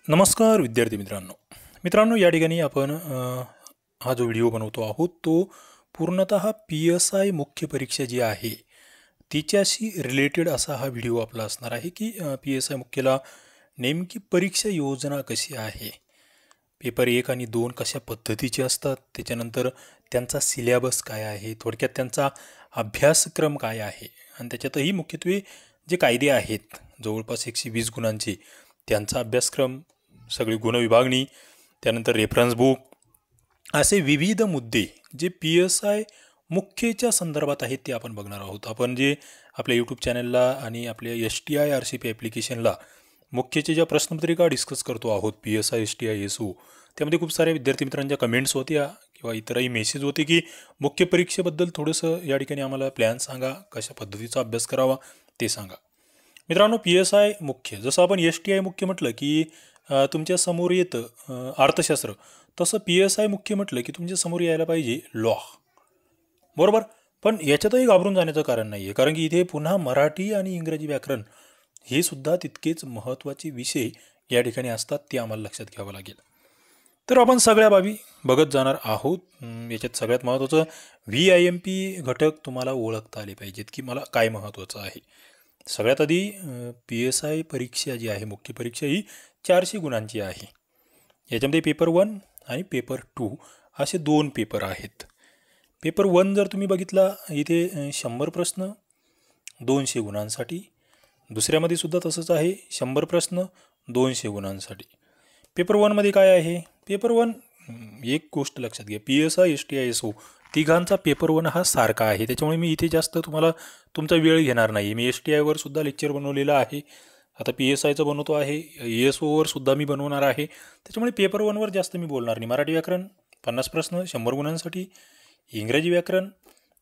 नमस्कार विद्यार्थी मित्रांनो या ठिकाणी आपण हा जो व्हिडिओ बनवतो आहोत तो पूर्णतः PSI मुख्य परीक्षा जी आहे तिच्याशी रिलेटेड असा हा व्हिडिओ आपला असणार आहे की PSI मुख्यला नेमकी परीक्षा योजना कशी आहे, पेपर 1 आणि 2 कशा पद्धतीचे असतात, त्याच्यानंतर त्यांचा सिलेबस काय आहे, थोडक्यात त्यांचा अभ्यासक्रम काय आहे आणि त्याच्यातही मुख्यत्वे जे कायदे आहेत जवळपास 120 गुणांचे त्यांचा अभ्यासक्रम, सगळी गुणविभागणी, त्यानंतर रेफरन्स बुक, असे विविध मुद्दे जे PSI मुख्यच्या संदर्भात आहेत ते आपण बघणार आहोत. आपण जे आपल्या यूट्यूब चॅनलला आणि आपल्या STI RCP ॲप्लिकेशनला मुख्यचे ज्या प्रश्नपत्रिका डिस्कस करतो आहोत PSI STI SO, त्यामध्ये खूप साऱ्या विद्यार्थी मित्रांच्या कमेंट्स होत्या किंवा इतरही मेसेज होते की मुख्य परीक्षेबद्दल थोडंसं या ठिकाणी आम्हाला प्लॅन सांगा, कशा पद्धतीचा अभ्यास करावा ते सांगा. मित्रांनो, PSI मुख्य जसं आपण STI मुख्य म्हटलं की तुमच्या समोर येतं अर्थशास्त्र, तसं PSI मुख्य म्हटलं की तुमच्या समोर यायला पाहिजे लॉ, बरोबर. पण याच्यातही घाबरून जाण्याचं कारण नाही आहे, कारण की इथे पुन्हा मराठी आणि इंग्रजी व्याकरण हे सुद्धा तितकेच महत्त्वाचे विषय या ठिकाणी असतात, ते आम्हाला लक्षात घ्यावं लागेल. तर आपण सगळ्या बाबी बघत जाणार आहोत. याच्यात सगळ्यात महत्त्वाचं VIMP घटक तुम्हाला ओळखता आले पाहिजेत की मला काय महत्त्वाचं आहे. सगळ्यात आधी PSI परीक्षा जी आहे मुख्य परीक्षा ही 400 गुणांची आहे. याच्यामध्ये पेपर 1 आणि पेपर 2 असे 2 पेपर आहेत. पेपर 1 जर तुम्ही बघितला इथे 100 प्रश्न 200 गुणांसाठी, दुसऱ्यामध्ये सुद्धा तसंच आहे 100 प्रश्न 200 गुणांसाठी. पेपर 1मध्ये काय आहे, पेपर 1 एक गोष्ट लक्षात घ्या, PSI STI SO तिघांचा पेपर 1 हा सारखा आहे, त्याच्यामुळे मी इथे जास्त तुम्हाला तुमचा वेळ घेणार नाही. मी STIवर सुद्धा लेक्चर बनवलेलं आहे, आता PSIचं बनवतो आहे, SOवर सुद्धा मी बनवणार आहे, त्याच्यामुळे पेपर 1वर जास्त मी बोलणार नाही. मराठी व्याकरण 50 प्रश्न 100 गुणांसाठी, इंग्रजी व्याकरण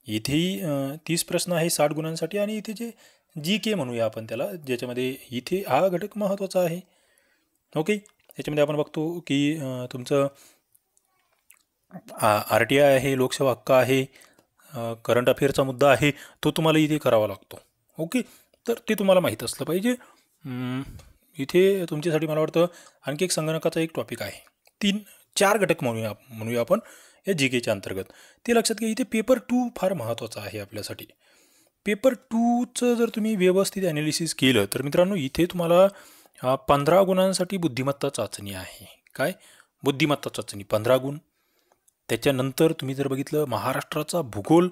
इथेही 30 प्रश्न आहे 60 गुणांसाठी, आणि इथे जे GK म्हणूया आपण त्याला, ज्याच्यामध्ये इथे हा घटक महत्त्वाचा आहे. ओके, याच्यामध्ये आपण बघतो की तुमचं RTI आहे, लोकसेवा हक्क आहे, करंट अफेअरचा मुद्दा आहे, तो तुम्हाला इथे करावा लागतो. ओके, तर ते तुम्हाला माहीत असलं पाहिजे. इथे तुमच्यासाठी मला वाटतं आणखी एक संगणकाचा एक टॉपिक आहे, 3-4 घटक म्हणूया आपण या GKच्या अंतर्गत. ते लक्षात घ्या, इथे पेपर 2 फार महत्त्वाचा आहे आपल्यासाठी. पेपर 2चं जर तुम्ही व्यवस्थित ॲनालिसिस केलं तर मित्रांनो इथे तुम्हाला 15 गुणांसाठी बुद्धिमत्ता चाचणी आहे. काय बुद्धिमत्ता चाचणी 15 गुण. त्याच्यानंतर तुम्ही जर बघितलं महाराष्ट्राचा भूगोल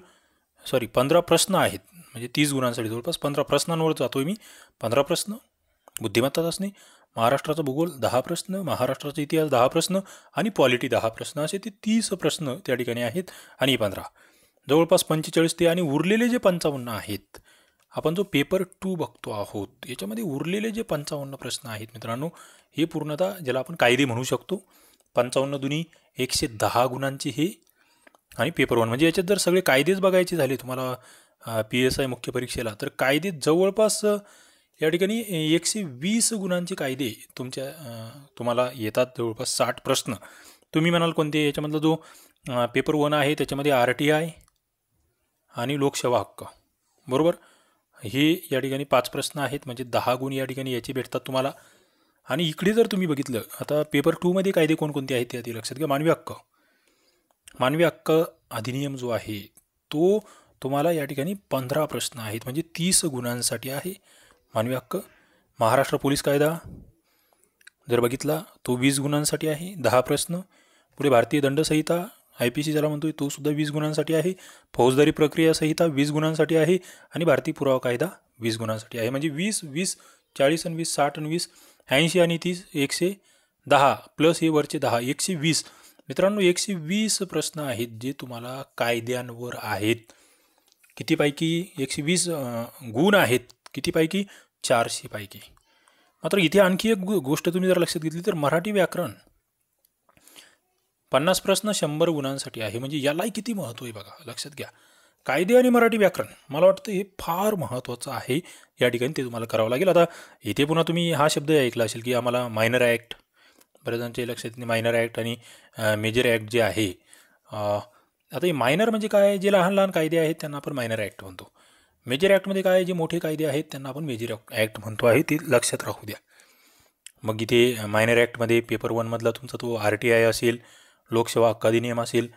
15 प्रश्न आहेत, म्हणजे 30 गुणांसाठी जवळपास 15 प्रश्नांवर जातोय मी. 15 प्रश्न बुद्धिमत्ता चाचणी, महाराष्ट्राचा भूगोल 10 प्रश्न, महाराष्ट्राचा इतिहास 10 प्रश्न आणि पॉलिटी 10 प्रश्न, असे ते 30 प्रश्न त्या ठिकाणी आहेत. आणि 15 जवळपास 45 ते, आणि उरलेले जे 55 आहेत, आपण जो पेपर 2 बघतो आहोत याच्यामध्ये उरलेले जे 55 प्रश्न आहेत मित्रांनो, हे पूर्णतः ज्याला आपण कायदे म्हणू शकतो. 55 दुनी 110 गुणांचे हे. आणि पेपर 1 म्हणजे याच्यात जर सगळे कायदेच बघायचे झाले तुम्हाला PSI मुख्य परीक्षेला, तर कायदे जवळपास या ठिकाणी 120 गुणांचे कायदे तुम्हाला येतात, जवळपास 60 प्रश्न. तुम्ही म्हणाल कोणते, याच्यामधला जो पेपर 1 आहे त्याच्यामध्ये RTI आणि लोकसेवा हक्क, बरोबर, हे या ठिकाणी 5 प्रश्न आहेत, म्हणजे 10 गुण या ठिकाणी याचे भेटतात तुम्हाला. आणि इकडे जर तुम्ही बघितलं आता पेपर 2मध्ये कायदे कोणकोणते आहेत ते आधी लक्षात घ्या. मानवी हक्क अधिनियम जो आहे तो तुम्हाला या ठिकाणी 15 प्रश्न आहेत, म्हणजे 30 गुणांसाठी आहे मानवी हक्क. महाराष्ट्र पोलीस कायदा जर बघितला तो 20 गुणांसाठी आहे, 10 प्रश्न. पुढे भारतीय दंडसंहिता IPC ज्याला म्हणतोय तो सुद्धा 20 गुणांसाठी आहे. फौजदारी प्रक्रिया संहिता 20 गुणांसाठी आहे, आणि भारतीय पुरावा कायदा 20 गुणांसाठी आहे. म्हणजे 20 40 आणि 20 60 आणि 20 80 आणि 30 110 प्लस हे वरचे 10 120. मित्रांनो 120 प्रश्न आहेत जे तुम्हाला कायद्यांवर आहेत. कितीपैकी 120 गुण आहेत, कितीपैकी 400 पैकी. मात्र इथे आणखी एक गोष्ट तुम्ही जर लक्षात घेतली तर मराठी व्याकरण 50 प्रश्न 100 गुणांसाठी आहे, म्हणजे यालाही किती महत्त्व आहे बघा, लक्षात घ्या. कायदे आणि मराठी व्याकरण मला वाटतं हे फार महत्त्वाचं आहे या ठिकाणी, ते तुम्हाला करावं लागेल. आता इथे पुन्हा तुम्ही हा शब्द ऐकला असेल की आम्हाला मायनर ॲक्ट, बऱ्याचजणांच्या लक्षात नाही मायनर ॲक्ट आणि मेजर ॲक्ट जे आहे. आता हे मायनर म्हणजे काय, जे लहान लहान कायदे आहेत त्यांना आपण मायनर ॲक्ट म्हणतो. मेजर ॲक्टमध्ये काय, जे मोठे कायदे आहेत त्यांना आपण मेजर ॲक्ट म्हणतो आहे, ते लक्षात राहू द्या. मग इथे मायनर ॲक्टमध्ये पेपर 1मधला तुमचा तो RTI असेल, लोकसेवा हक्क अधिनियम असेल.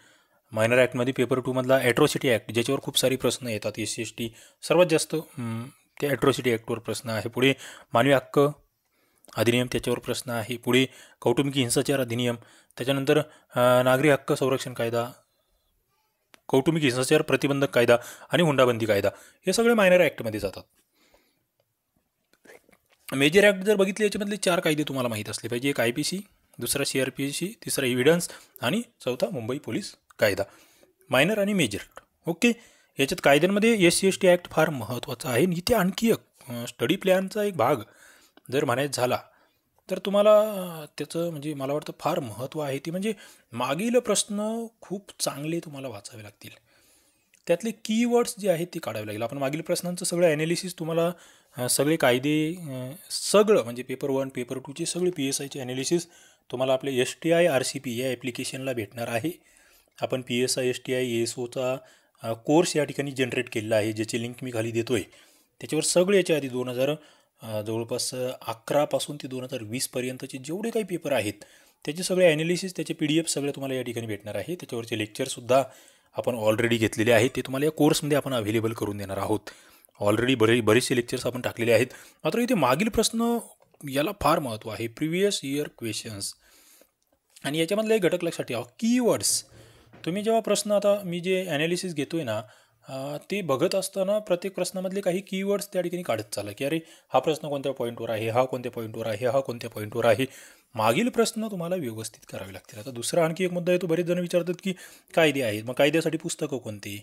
मायनर ॲक्टमध्ये पेपर 2मधला ॲट्रॉसिटी ॲक्ट, ज्याच्यावर खूप सारी प्रश्न येतात. SC ST सर्वात जास्त त्या ॲट्रॉसिटी ॲक्टवर प्रश्न आहे. पुढे मानवी हक्क अधिनियम, त्याच्यावर प्रश्न आहे. पुढे कौटुंबिक हिंसाचार अधिनियम, त्याच्यानंतर नागरी हक्क संरक्षण कायदा, कौटुंबिक हिंसाचार प्रतिबंधक कायदा आणि हुंडाबंदी कायदा, हे सगळे मायनर ॲक्टमध्ये जातात. मेजर ॲक्ट जर बघितले याच्यामधले 4 कायदे तुम्हाला माहीत असले पाहिजे. एक IPC, दुसरा CRPC, तिसरा एव्हिडन्स आणि चौथा मुंबई पोलीस कायदा. मायनर आणि मेजर ॲक्ट. ओके. याच्यात कायद्यांमध्ये SC ST ॲक्ट फार महत्त्वाचा आहे. आणि इथे आणखी एक स्टडी प्लॅनचा एक भाग जर म्हणायचा झाला तर तुम्हाला त्याचं म्हणजे मला वाटतं फार महत्त्व आहे. ते म्हणजे मागील प्रश्न खूप चांगले तुम्हाला वाचावे लागतील. त्यातले कीवर्ड्स जे आहेत ते काढावे लागेल. आपण मागील प्रश्नांचं सगळं ॲनालिसिस तुम्हाला सगळे कायदे सगळं म्हणजे पेपर 1 पेपर 2चे सगळे PSIचे ॲनालिसिस तुम्हाला आपले STI RCP या ॲप्लिकेशनला भेटणार आहे. आपण PSI STI ASOचा कोर्स या ठिकाणी जनरेट केलेला आहे, ज्याची लिंक मी खाली देतो आहे. त्याच्यावर सगळे याच्या आधी जवळपास 11 पासून ते 2020 पर्यंतचे जेवढे काही पेपर आहेत त्याचे सगळे ॲनालिसिस, त्याचे PDF सगळे तुम्हाला या ठिकाणी भेटणार आहे. त्याच्यावरचे लेक्चरसुद्धा आपण ऑलरेडी घेतलेले आहेत. ते तुम्हाला या कोर्समध्ये आपण अवेलेबल करून देणार आहोत. ऑलरेडी बरेचसे लेक्चर्स आपण टाकलेले आहेत. मात्र इथे मागील प्रश्न याला फार महत्त्व आहे. Previous year questions. आणि याच्यामधला एक घटक लक्षात ठेवा, कीवर्ड्स. तुम्ही जेव्हा प्रश्न, आता मी जे ॲनालिसिस घेतो आहे ना, ते बघत असताना प्रत्येक प्रश्नामधले काही कीवर्ड्स त्या ठिकाणी काढत चालला, की अरे हा प्रश्न कोणत्या पॉईंटवर आहे, हा कोणत्या पॉईंटवर आहे, हा कोणत्या पॉईंटवर आहे. मागील प्रश्न तुम्हाला व्यवस्थित करावे लागतील. आता दुसरा आणखी एक मुद्दा आहे, तो बरेच जण विचारतात की कायदे आहेत, मग कायद्यासाठी पुस्तकं कोणती.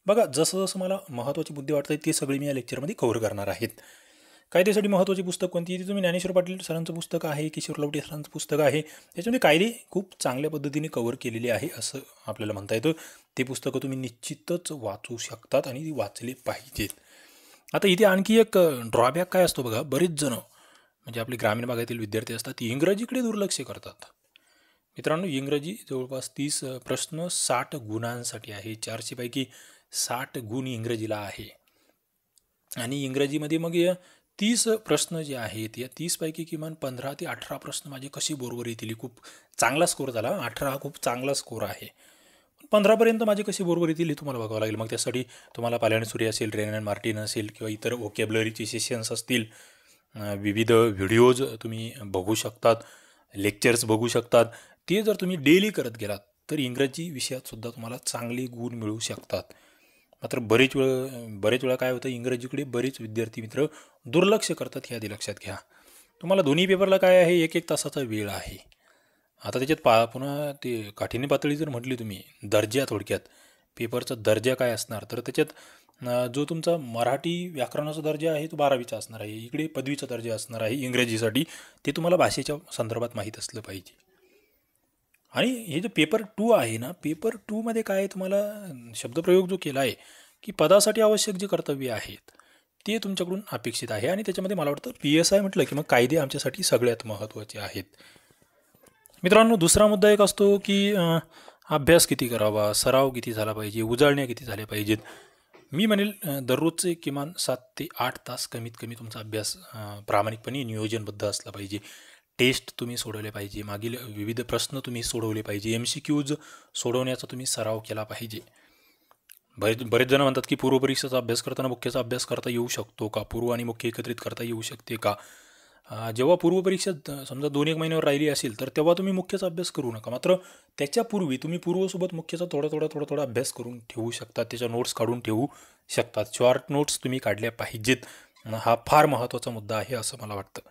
बघा, जसं जसं मला महत्त्वाची मुद्दे वाटतात ते सगळे मी या लेक्चरमध्ये कव्हर करणार आहेत. कायद्यासाठी महत्त्वाची पुस्तक कोणती, ती तुम्ही ज्ञानेश्वर पाटील सरांचं पुस्तक आहे, किशोर लवटे सरांचं पुस्तक आहे. त्याच्यामध्ये कायदे खूप चांगल्या पद्धतीने कव्हर केलेले आहे असं आपल्याला म्हणता येतं. ते पुस्तकं तुम्ही निश्चितच वाचू शकतात आणि ती वाचली पाहिजेत. आता इथे आणखी एक ड्रॉबॅक काय असतो बघा, बरेच जण म्हणजे आपले ग्रामीण भागातील विद्यार्थी असतात, ती इंग्रजीकडे दुर्लक्ष करतात. मित्रांनो, इंग्रजी जवळपास 30 प्रश्न 60 गुणांसाठी आहे. 400 पैकी 60 गुण इंग्रजीला आहे. आणि इंग्रजीमध्ये मग 30 प्रश्न जे आहेत, या 30 पैकी किमान 15 ते 18 प्रश्न माझे कसे बरोबर येतील. खूप चांगला स्कोर झाला. 18 हा खूप चांगला स्कोर आहे. 15पर्यंत माझे कसे बरोबर येतील हे तुम्हाला बघावं लागेल. मग त्यासाठी तुम्हाला पालायन सूर्य असेल, रेन अँड मार्टिन असेल किंवा इतर व्होकॅब्युलरीचे सेशन्स असतील, विविध व्हिडिओज तुम्ही बघू शकतात, लेक्चर्स बघू शकतात. ते जर तुम्ही डेली करत गेलात तर इंग्रजी विषयातसुद्धा तुम्हाला चांगले गुण मिळू शकतात. मात्र बरेच वेळा काय होतं, इंग्रजीकडे बरेच विद्यार्थी मित्र दुर्लक्ष करतात. हे आधी लक्षात घ्या. तुम्हाला दोन्ही पेपरला काय आहे, 1-1 तासाचा वेळ आहे. आता त्याच्यात पुन्हा ते काठिण्य पातळी जर म्हटली तुम्ही, दर्जा, थोडक्यात पेपरचा दर्जा काय असणार, तर त्याच्यात जो तुमचा मराठी व्याकरणाचा दर्जा आहे तो 12वीचा असणार आहे. इकडे पदवीचा दर्जा असणार आहे इंग्रजीसाठी. ते तुम्हाला भाषेच्या संदर्भात माहीत असलं पाहिजे. आणि हे जे पेपर 2 आहे ना, पेपर 2मध्ये काय तुम्हाला शब्दप्रयोग जो केला आहे की पदासाठी आवश्यक जे कर्तव्य आहेत ते तुमच्याकडून अपेक्षित आहे. आणि त्याच्यामध्ये मला वाटतं PSI म्हटलं की मग कायदे आमच्यासाठी सगळ्यात महत्त्वाचे आहेत. मित्रांनो, दुसरा मुद्दा एक असतो की अभ्यास किती करावा, सराव किती झाला पाहिजे, उजळण्या किती झाल्या पाहिजेत. मी म्हणेल दररोजचे किमान 7 ते 8 तास कमीत कमी तुमचा अभ्यास प्रामाणिकपणे नियोजनबद्ध असला पाहिजे. टेस्ट तुम्ही सोडवले पाहिजे, मागील विविध प्रश्न तुम्ही सोडवले पाहिजे, MCQज सोडवण्याचा तुम्ही सराव केला पाहिजे. बरेच जण म्हणतात की पूर्वपरीक्षेचा अभ्यास करताना मुख्याचा अभ्यास करता येऊ शकतो का, पूर्व आणि मुख्य एकत्रित करता येऊ शकते का. जेव्हा पूर्वपरीक्षा समजा 2-1 महिन्यावर राहिली असेल तर तेव्हा तुम्ही मुख्याचा अभ्यास करू नका. मात्र त्याच्यापूर्वी तुम्ही पूर्वसोबत मुख्याचा थोडा अभ्यास करून ठेवू शकतात, त्याच्या नोट्स काढून ठेवू शकतात. शॉर्ट नोट्स तुम्ही काढल्या पाहिजेत. हा फार महत्त्वाचा मुद्दा आहे असं मला वाटतं.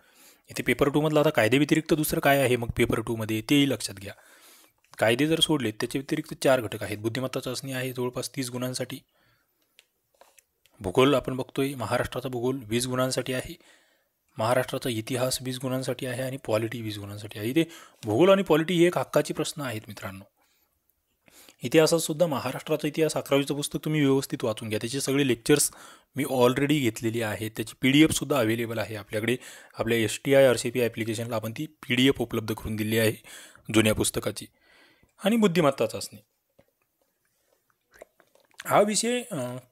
इथे पेपर 2मधला आता कायदे व्यतिरिक्त दुसरं काय आहे मग पेपर 2मध्ये, तेही लक्षात घ्या. कायदे जर सोडले त्याच्या व्यतिरिक्त 4 घटक आहेत. बुद्धिमत्ता चाचणी आहे जवळपास 30 गुणांसाठी. भूगोल आपण बघतोय, महाराष्ट्राचा भूगोल 20 गुणांसाठी आहे. महाराष्ट्राचा इतिहास 20 गुणांसाठी आहे आणि पॉलिटी 20 गुणांसाठी आहे. इथे भूगोल आणि पॉलिटी हे एक हक्काची प्रश्न आहेत मित्रांनो. इतिहासात सुद्धा महाराष्ट्राचा इतिहास 11वीचं पुस्तक तुम्ही व्यवस्थित वाचून घ्या. त्याचे सगळे लेक्चर्स मी ऑलरेडी घेतलेली आहेत. त्याची PDF सुद्धा अवेलेबल आहे आपल्याकडे. आपल्या STI RCP ॲप्लिकेशनला आपण ती PDF उपलब्ध करून दिली आहे जुन्या पुस्तकाची. आणि बुद्धिमत्ता चाचणी. हा विषय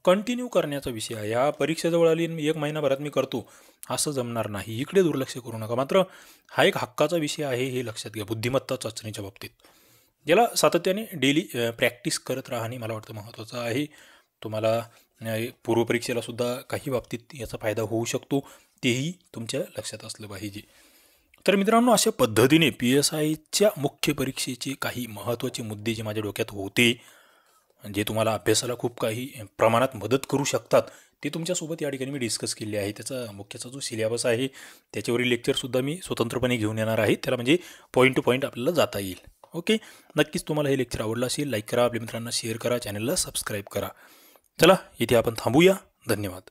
कंटिन्यू करण्याचा विषय आहे. या परीक्षा जवळ आली आणि 1 महिनाभरात मी करतो असं जमणार नाही. इकडे दुर्लक्ष करू नका. मात्र हा एक हक्काचा विषय आहे हे लक्षात घ्या बुद्धिमत्ता चाचणीच्या बाबतीत. याला सातत्याने डेली प्रॅक्टिस करत राहणे मला वाटतं महत्त्वाचं आहे. तुम्हाला पूर्वपरीक्षेला सुद्धा काही बाबतीत याचा फायदा होऊ शकतो, तेही तुमच्या लक्षात असलं पाहिजे. तर मित्रांनो, अशा पद्धतीने PSIच्या मुख्य परीक्षेचे काही महत्त्वाचे मुद्दे जे माझ्या डोक्यात होते, जे तुम्हाला अभ्यासाला खूप काही प्रमाणात मदत करू शकतात, ते तुमच्यासोबत या ठिकाणी मी डिस्कस केले आहे. त्याचा मुख्यचा जो सिलेबस आहे त्याच्यावरील लेक्चरसुद्धा मी स्वतंत्रपणे घेऊन येणार आहे. त्याला म्हणजे पॉईंट टू पॉईंट आपल्याला जाता येईल. ओके, नक्कीच तुम्हाला हे लेक्चर आवडलं असेल. लाईक करा, आपल्या मित्रांना शेअर करा, चॅनलला सबस्क्राईब करा. चला, इथे आपण थांबूया. धन्यवाद.